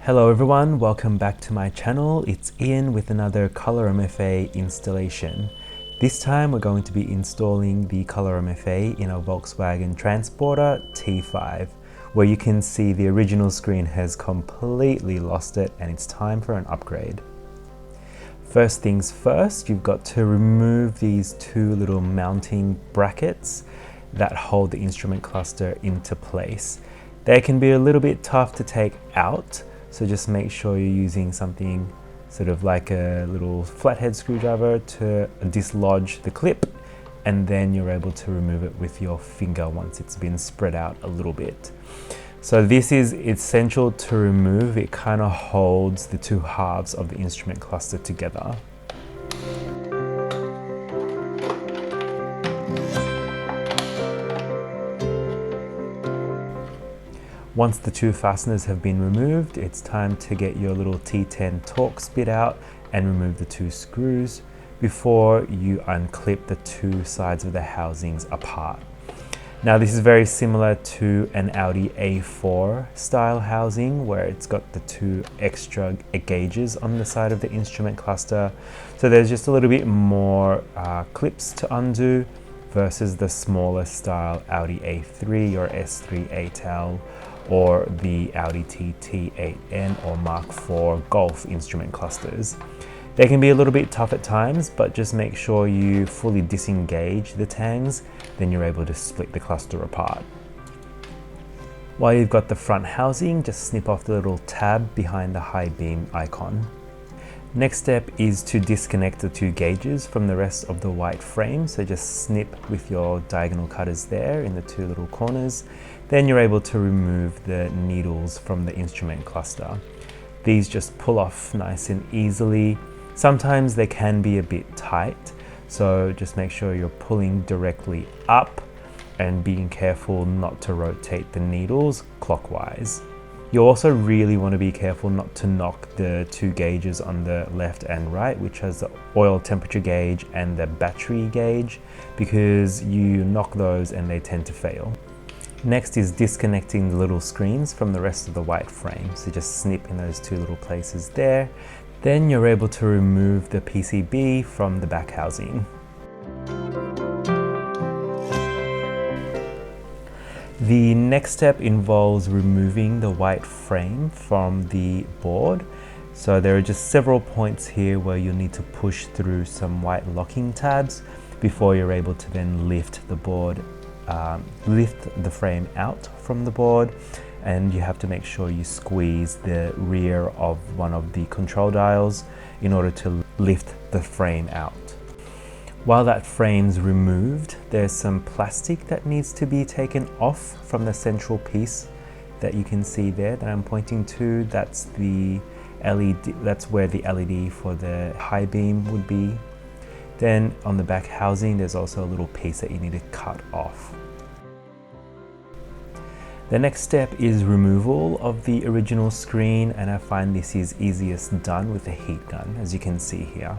Hello everyone, welcome back to my channel. It's Ian with another ColorMFA installation. This time we're going to be installing the ColorMFA in a Volkswagen Transporter T5, where you can see the original screen has completely lost it and it's time for an upgrade. First things first, you've got to remove these two little mounting brackets that hold the instrument cluster into place. They can be a little bit tough to take out, so just make sure you're using something sort of like a little flathead screwdriver to dislodge the clip, and then you're able to remove it with your finger once it's been spread out a little bit. So this is essential to remove. It kind of holds the two halves of the instrument cluster together. Once the two fasteners have been removed, it's time to get your little T10 Torx bit out and remove the two screws before you unclip the two sides of the housings apart. Now this is very similar to an Audi A4 style housing where it's got the two extra gauges on the side of the instrument cluster. So there's just a little bit more clips to undo versus the smaller style Audi A3 or S3 8L or the Audi TT8N or Mark IV Golf instrument clusters. They can be a little bit tough at times, but just make sure you fully disengage the tangs, then you're able to split the cluster apart. While you've got the front housing, just snip off the little tab behind the high beam icon. Next step is to disconnect the two gauges from the rest of the white frame, so just snip with your diagonal cutters there in the two little corners. Then you're able to remove the needles from the instrument cluster. These just pull off nice and easily. Sometimes they can be a bit tight, so just make sure you're pulling directly up and being careful not to rotate the needles clockwise. You also really want to be careful not to knock the two gauges on the left and right, which has the oil temperature gauge and the battery gauge, because you knock those and they tend to fail. Next is disconnecting the little screens from the rest of the white frame. So just snip in those two little places there. Then you're able to remove the PCB from the back housing. The next step involves removing the white frame from the board. So there are just several points here where you'll need to push through some white locking tabs before you're able to then lift the board, lift the frame out from the board, and you have to make sure you squeeze the rear of one of the control dials in order to lift the frame out. While that frame's removed, there's some plastic that needs to be taken off from the central piece that you can see there that I'm pointing to. That's the LED, that's where the LED for the high beam would be. Then on the back housing, there's also a little piece that you need to cut off. The next step is removal of the original screen, and I find this is easiest done with a heat gun, as you can see here.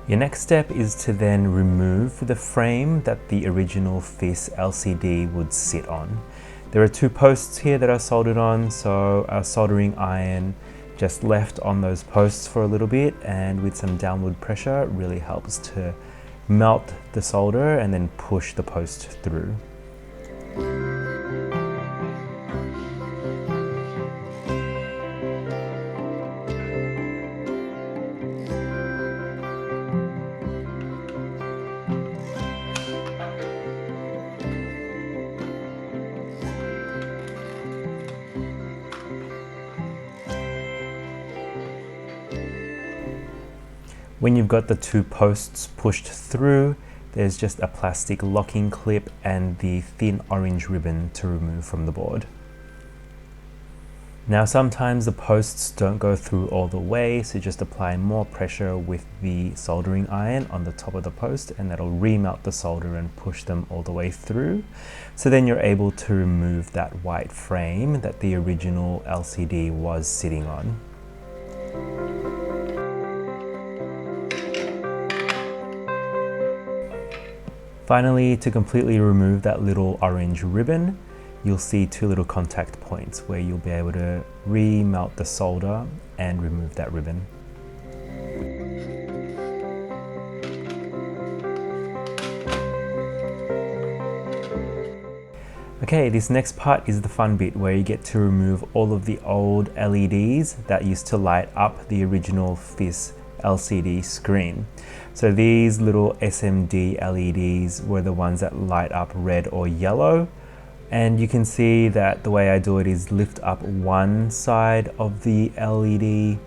Your next step is to then remove the frame that the original FIS LCD would sit on. There are two posts here that are soldered on, so a soldering iron just left on those posts for a little bit, and with some downward pressure it really helps to melt the solder and then push the post through. When you've got the two posts pushed through, there's just a plastic locking clip and the thin orange ribbon to remove from the board. Now sometimes the posts don't go through all the way, so just apply more pressure with the soldering iron on the top of the post, and that'll remelt the solder and push them all the way through. So then you're able to remove that white frame that the original LCD was sitting on. Finally, to completely remove that little orange ribbon, you'll see two little contact points where you'll be able to remelt the solder and remove that ribbon. Okay, this next part is the fun bit where you get to remove all of the old LEDs that used to light up the original FIS LCD screen. So these little SMD LEDs were the ones that light up red or yellow. And you can see that the way I do it is lift up one side of the LED,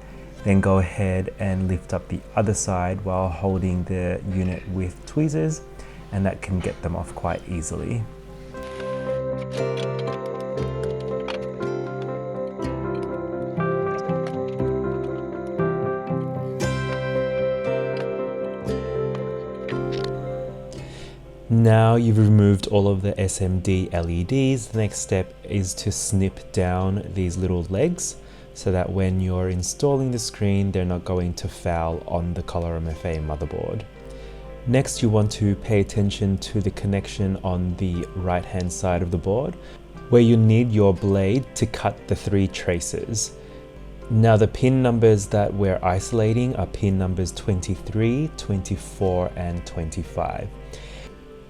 then go ahead and lift up the other side while holding the unit with tweezers, and that can get them off quite easily. Now you've removed all of the SMD LEDs, the next step is to snip down these little legs so that when you're installing the screen, they're not going to foul on the ColorMFA motherboard. Next, you want to pay attention to the connection on the right-hand side of the board, where you need your blade to cut the 3 traces. Now the pin numbers that we're isolating are pin numbers 23, 24, and 25.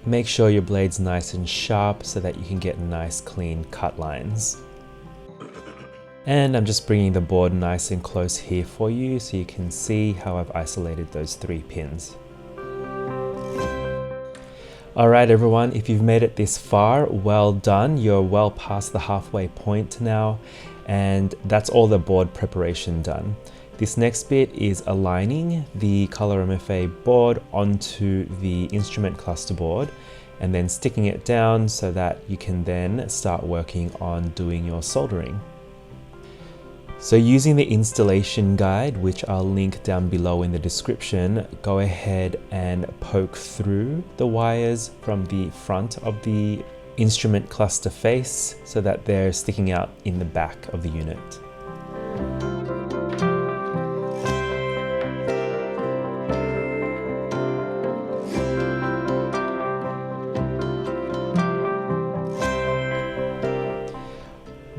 Make sure your blade's nice and sharp so that you can get nice clean cut lines. And I'm just bringing the board nice and close here for you so you can see how I've isolated those 3 pins. Alright everyone, if you've made it this far, well done. You're well past the halfway point now, and that's all the board preparation done. This next bit is aligning the ColorMFA board onto the instrument cluster board and then sticking it down so that you can then start working on doing your soldering. So using the installation guide, which I'll link down below in the description, go ahead and poke through the wires from the front of the instrument cluster face so that they're sticking out in the back of the unit.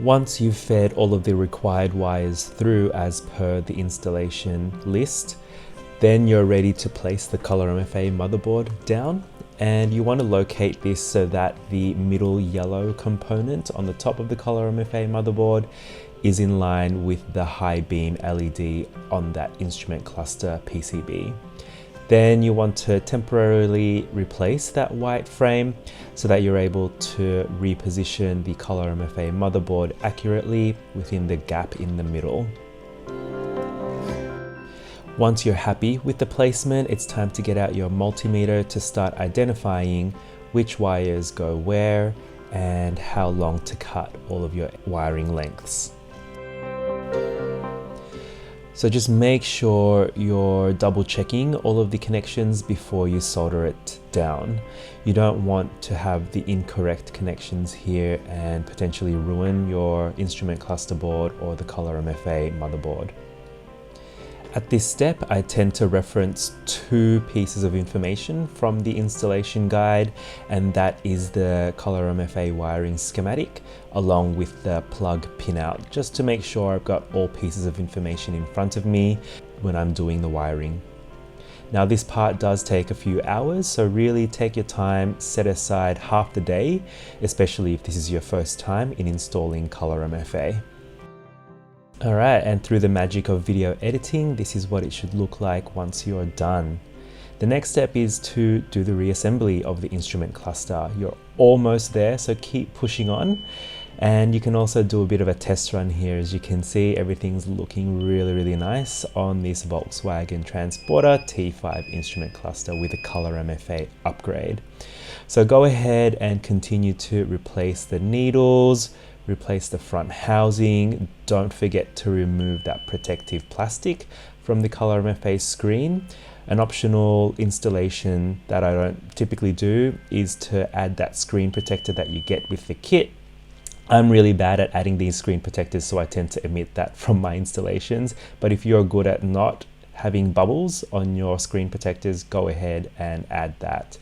Once you've fed all of the required wires through as per the installation list, then you're ready to place the ColorMFA motherboard down, and you want to locate this so that the middle yellow component on the top of the ColorMFA motherboard is in line with the high beam LED on that instrument cluster PCB. Then you want to temporarily replace that white frame so that you're able to reposition the ColorMFA motherboard accurately within the gap in the middle. Once you're happy with the placement, it's time to get out your multimeter to start identifying which wires go where and how long to cut all of your wiring lengths. So just make sure you're double checking all of the connections before you solder it down. You don't want to have the incorrect connections here and potentially ruin your instrument cluster board or the ColorMFA motherboard. At this step, I tend to reference 2 pieces of information from the installation guide, and that is the ColorMFA wiring schematic along with the plug pinout, just to make sure I've got all pieces of information in front of me when I'm doing the wiring. Now this part does take a few hours, so really take your time, set aside half the day, especially if this is your first time in installing ColorMFA. Alright, and through the magic of video editing, this is what it should look like once you're done. The next step is to do the reassembly of the instrument cluster. You're almost there, so keep pushing on. And you can also do a bit of a test run here. As you can see, everything's looking really nice on this Volkswagen Transporter T5 instrument cluster with a ColorMFA upgrade. So go ahead and continue to replace the needles, replace the front housing. Don't forget to remove that protective plastic from the ColorMFA screen. An optional installation that I don't typically do is to add that screen protector that you get with the kit. I'm really bad at adding these screen protectors, so I tend to omit that from my installations. But if you're good at not having bubbles on your screen protectors, go ahead and add that.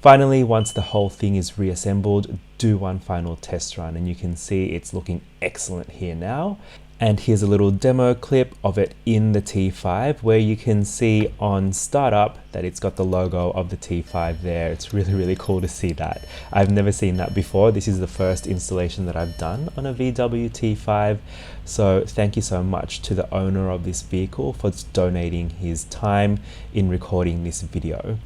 Finally, once the whole thing is reassembled, do one final test run, and you can see it's looking excellent here now. And here's a little demo clip of it in the T5 where you can see on startup that it's got the logo of the T5 there. It's really cool to see that. I've never seen that before. This is the first installation that I've done on a VW T5. So thank you so much to the owner of this vehicle for donating his time in recording this video.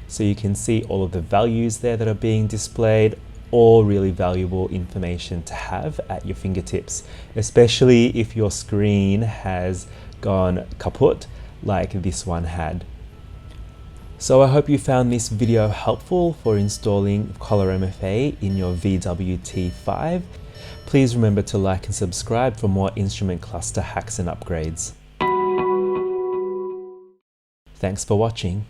So you can see all of the values there that are being displayed. All really valuable information to have at your fingertips, especially if your screen has gone kaput like this one had. So I hope you found this video helpful for installing ColorMFA in your VW T5. Please remember to like and subscribe for more instrument cluster hacks and upgrades. Thanks for watching.